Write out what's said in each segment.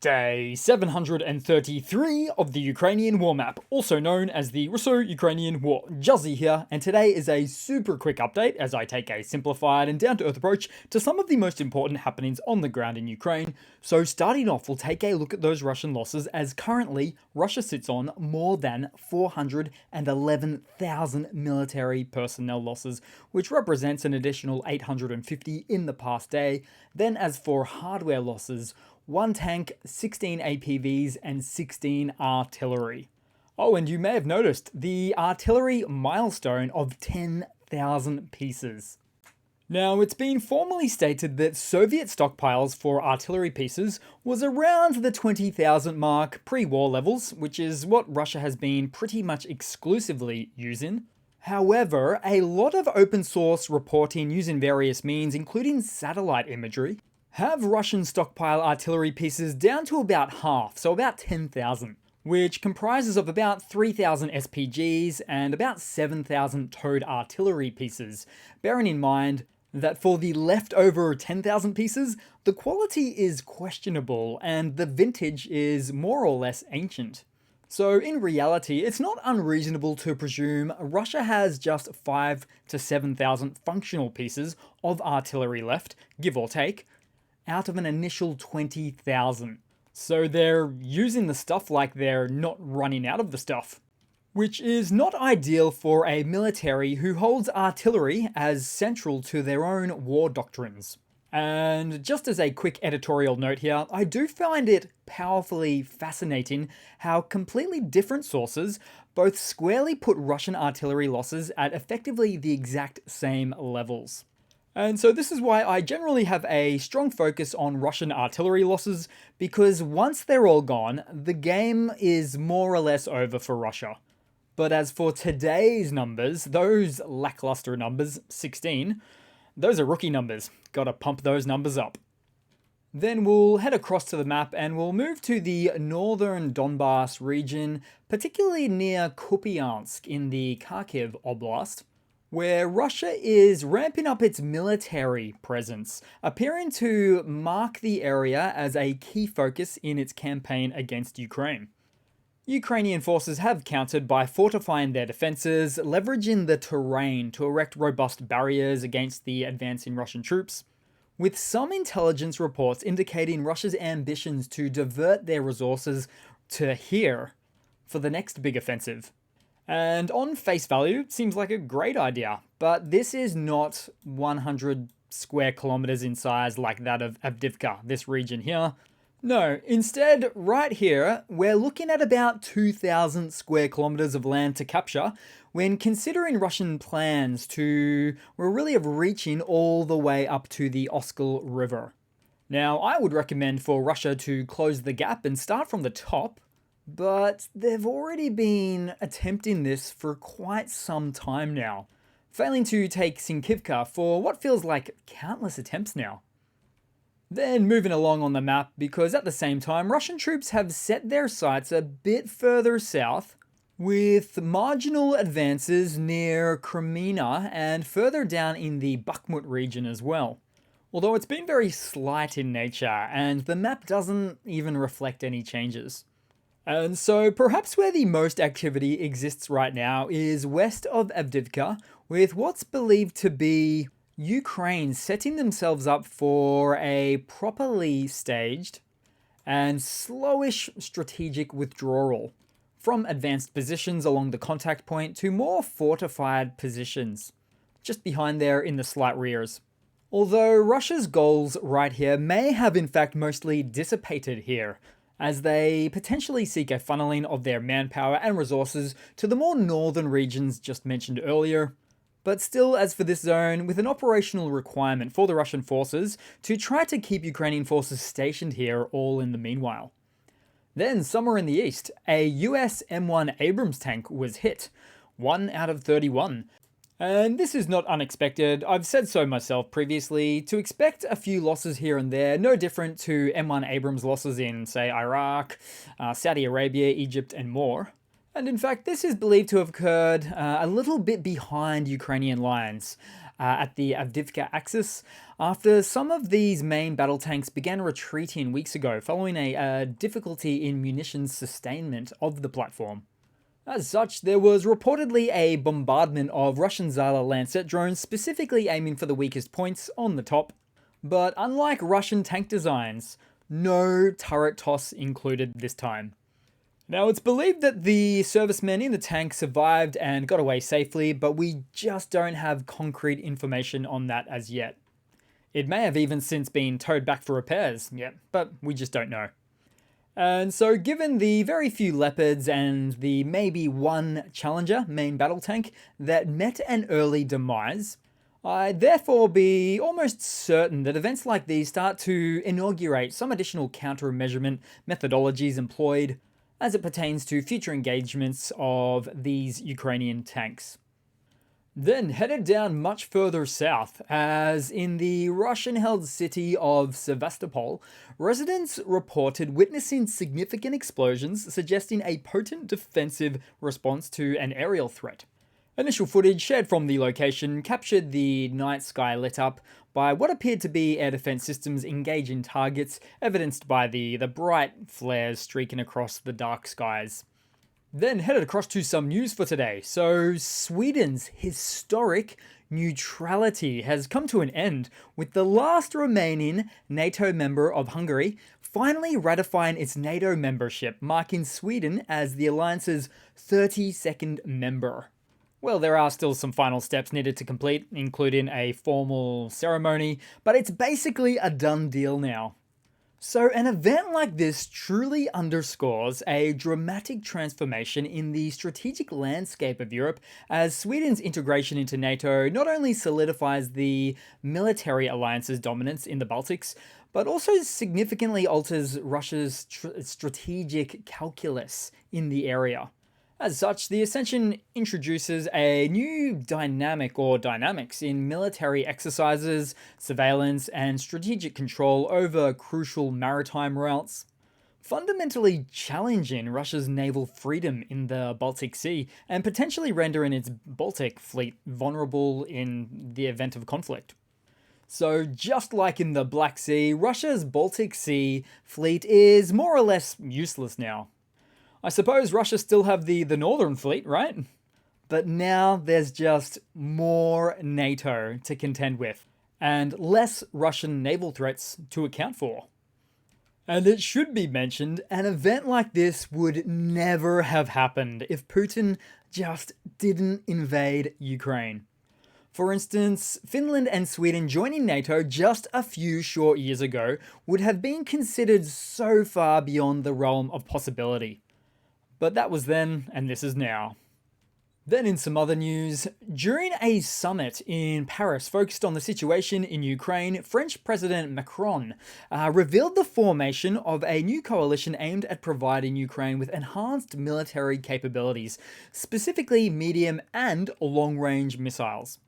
Day 733 of the Ukrainian War Map, also known as the Russo-Ukrainian War. Juzzy here, and today is a super quick update as I take a simplified and down-to-earth approach to some of the most important happenings on the ground in Ukraine. So starting off, we'll take a look at those Russian losses, as currently Russia sits on more than 411,000 military personnel losses, which represents an additional 850 in the past day. Then as for hardware losses, 1 tank, 16 APVs, and 16 artillery. Oh, and you may have noticed the artillery milestone of 10,000 pieces. Now, it's been formally stated that Soviet stockpiles for artillery pieces was around the 20,000 mark pre-war levels, which is what Russia has been pretty much exclusively using. However, a lot of open source reporting using various means, including satellite imagery, have Russian stockpile artillery pieces down to about half, so about 10,000, which comprises of about 3,000 SPGs and about 7,000 towed artillery pieces, bearing in mind that for the leftover 10,000 pieces, the quality is questionable and the vintage is more or less ancient. So in reality, it's not unreasonable to presume Russia has just 5,000 to 7,000 functional pieces of artillery left, give or take, out of an initial 20,000. So they're using the stuff like they're not running out of the stuff, which is not ideal for a military who holds artillery as central to their own war doctrines. And just as a quick editorial note here, I do find it powerfully fascinating how completely different sources both squarely put Russian artillery losses at effectively the exact same levels. And so this is why I generally have a strong focus on Russian artillery losses, because once they're all gone, the game is more or less over for Russia. But as for today's numbers, those lackluster numbers, 16, those are rookie numbers. Gotta pump those numbers up. Then we'll head across to the map and we'll move to the northern Donbass region, particularly near Kupiansk in the Kharkiv Oblast, where Russia is ramping up its military presence, appearing to mark the area as a key focus in its campaign against Ukraine. Ukrainian forces have countered by fortifying their defenses, leveraging the terrain to erect robust barriers against the advancing Russian troops, with some intelligence reports indicating Russia's ambitions to divert their resources to here for the next big offensive. And on face value, seems like a great idea, but this is not 100 square kilometers in size like that of Avdiivka, this region here. No, instead, right here, we're looking at about 2,000 square kilometers of land to capture when considering Russian plans to, really of reaching all the way up to the Oskil River. Now, I would recommend for Russia to close the gap and start from the top, but they've already been attempting this for quite some time now, failing to take Sinkivka for what feels like countless attempts now. Then moving along on the map, because at the same time Russian troops have set their sights a bit further south, with marginal advances near Kreminna and further down in the Bakhmut region as well. Although it's been very slight in nature, and the map doesn't even reflect any changes. And so perhaps where the most activity exists right now is west of Avdiivka, with what's believed to be Ukraine setting themselves up for a properly staged and slowish strategic withdrawal from advanced positions along the contact point to more fortified positions, just behind there in the slight rears. Although Russia's goals right here may have in fact mostly dissipated here, as they potentially seek a funneling of their manpower and resources to the more northern regions just mentioned earlier. But still, as for this zone, with an operational requirement for the Russian forces to try to keep Ukrainian forces stationed here all in the meanwhile. Then, somewhere in the east, a US M1 Abrams tank was hit, 1 out of 31. And this is not unexpected. I've said so myself previously, to expect a few losses here and there, no different to M1 Abrams losses in, say, Iraq, Saudi Arabia, Egypt, and more. And in fact, this is believed to have occurred a little bit behind Ukrainian lines, at the Avdiivka axis, after some of these main battle tanks began retreating weeks ago following a difficulty in munitions sustainment of the platform. As such, there was reportedly a bombardment of Russian Zala Lancet drones specifically aiming for the weakest points on the top. But unlike Russian tank designs, no turret toss included this time. Now, it's believed that the servicemen in the tank survived and got away safely, but we just don't have concrete information on that as yet. It may have even since been towed back for repairs, but we just don't know. And so given the very few Leopards and the maybe one Challenger main battle tank that met an early demise, I'd therefore be almost certain that events like these start to inaugurate some additional countermeasurement methodologies employed as it pertains to future engagements of these Ukrainian tanks. Then headed down much further south, as in the Russian-held city of Sevastopol, residents reported witnessing significant explosions suggesting a potent defensive response to an aerial threat. Initial footage shared from the location captured the night sky lit up by what appeared to be air defense systems engaging targets, evidenced by the bright flares streaking across the dark skies. Then headed across to some news for today. So Sweden's historic neutrality has come to an end, with the last remaining NATO member of Hungary finally ratifying its NATO membership, marking Sweden as the alliance's 32nd member. Well, there are still some final steps needed to complete, including a formal ceremony, but it's basically a done deal now. So an event like this truly underscores a dramatic transformation in the strategic landscape of Europe, as Sweden's integration into NATO not only solidifies the military alliance's dominance in the Baltics, but also significantly alters Russia's strategic calculus in the area. As such, the ascension introduces a new dynamics in military exercises, surveillance, and strategic control over crucial maritime routes, fundamentally challenging Russia's naval freedom in the Baltic Sea and potentially rendering its Baltic fleet vulnerable in the event of conflict. So just like in the Black Sea, Russia's Baltic Sea fleet is more or less useless now. I suppose Russia still have the Northern Fleet, right? But now there's just more NATO to contend with, and less Russian naval threats to account for. And it should be mentioned, an event like this would never have happened if Putin just didn't invade Ukraine. For instance, Finland and Sweden joining NATO just a few short years ago would have been considered so far beyond the realm of possibility. But that was then, and this is now. Then in some other news, during a summit in Paris focused on the situation in Ukraine, French President Macron revealed the formation of a new coalition aimed at providing Ukraine with enhanced military capabilities, specifically medium and long-range missiles.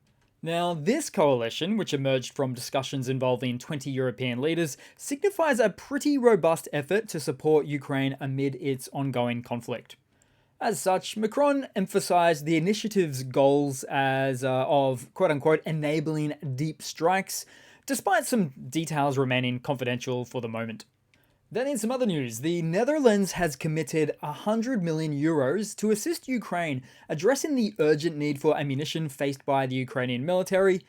Now, this coalition, which emerged from discussions involving 20 European leaders, signifies a pretty robust effort to support Ukraine amid its ongoing conflict. As such, Macron emphasized the initiative's goals as of quote-unquote enabling deep strikes, despite some details remaining confidential for the moment. Then in some other news, the Netherlands has committed €100 million to assist Ukraine addressing the urgent need for ammunition faced by the Ukrainian military.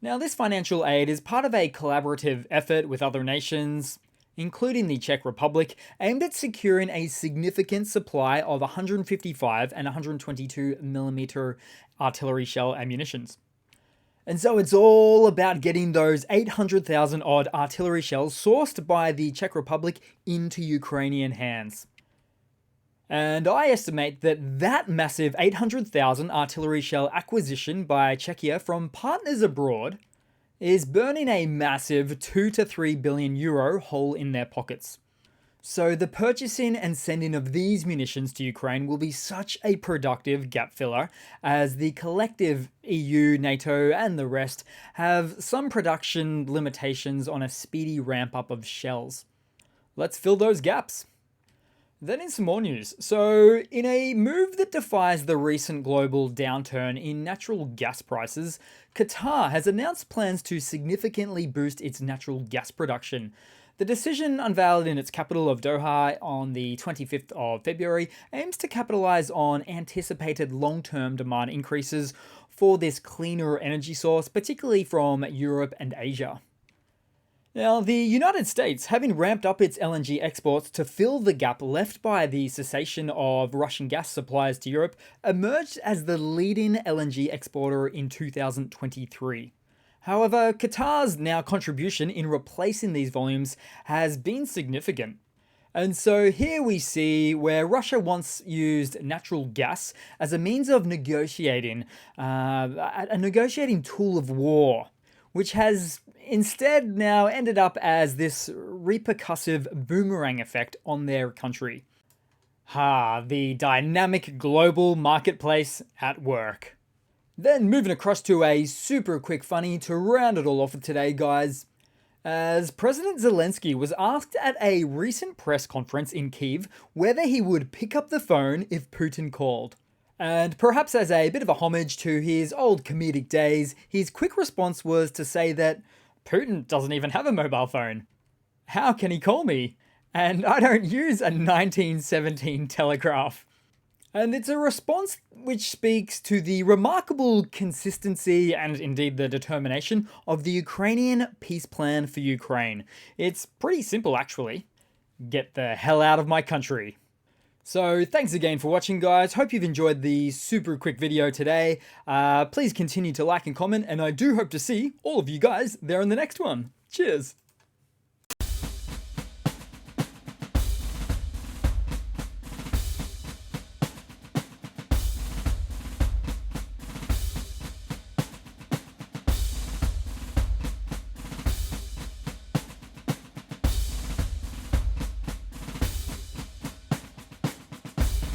Now, this financial aid is part of a collaborative effort with other nations, including the Czech Republic, aimed at securing a significant supply of 155 and 122mm artillery shell ammunitions. And so it's all about getting those 800,000 odd artillery shells sourced by the Czech Republic into Ukrainian hands. And I estimate that massive 800,000 artillery shell acquisition by Czechia from partners abroad is burning a massive 2 to 3 billion euro hole in their pockets. So the purchasing and sending of these munitions to Ukraine will be such a productive gap filler, as the collective EU, NATO, and the rest have some production limitations on a speedy ramp up of shells. Let's fill those gaps. Then in some more news. So, in a move that defies the recent global downturn in natural gas prices, Qatar has announced plans to significantly boost its natural gas production. The decision, unveiled in its capital of Doha on the 25th of February, aims to capitalize on anticipated long-term demand increases for this cleaner energy source, particularly from Europe and Asia. Now, the United States, having ramped up its LNG exports to fill the gap left by the cessation of Russian gas supplies to Europe, emerged as the leading LNG exporter in 2023. However, Qatar's now contribution in replacing these volumes has been significant. And so here we see where Russia once used natural gas as a means of negotiating, a negotiating tool of war, which has instead now ended up as this repercussive boomerang effect on their country. The dynamic global marketplace at work. Then moving across to a super quick funny to round it all off for today, guys. As President Zelensky was asked at a recent press conference in Kyiv whether he would pick up the phone if Putin called. And perhaps as a bit of a homage to his old comedic days, his quick response was to say that Putin doesn't even have a mobile phone. How can he call me? And I don't use a 1917 telegraph. And it's a response which speaks to the remarkable consistency and indeed the determination of the Ukrainian peace plan for Ukraine. It's pretty simple, actually. Get the hell out of my country. So thanks again for watching, guys. Hope you've enjoyed the super quick video today. Please continue to like and comment, and I do hope to see all of you guys there in the next one. Cheers.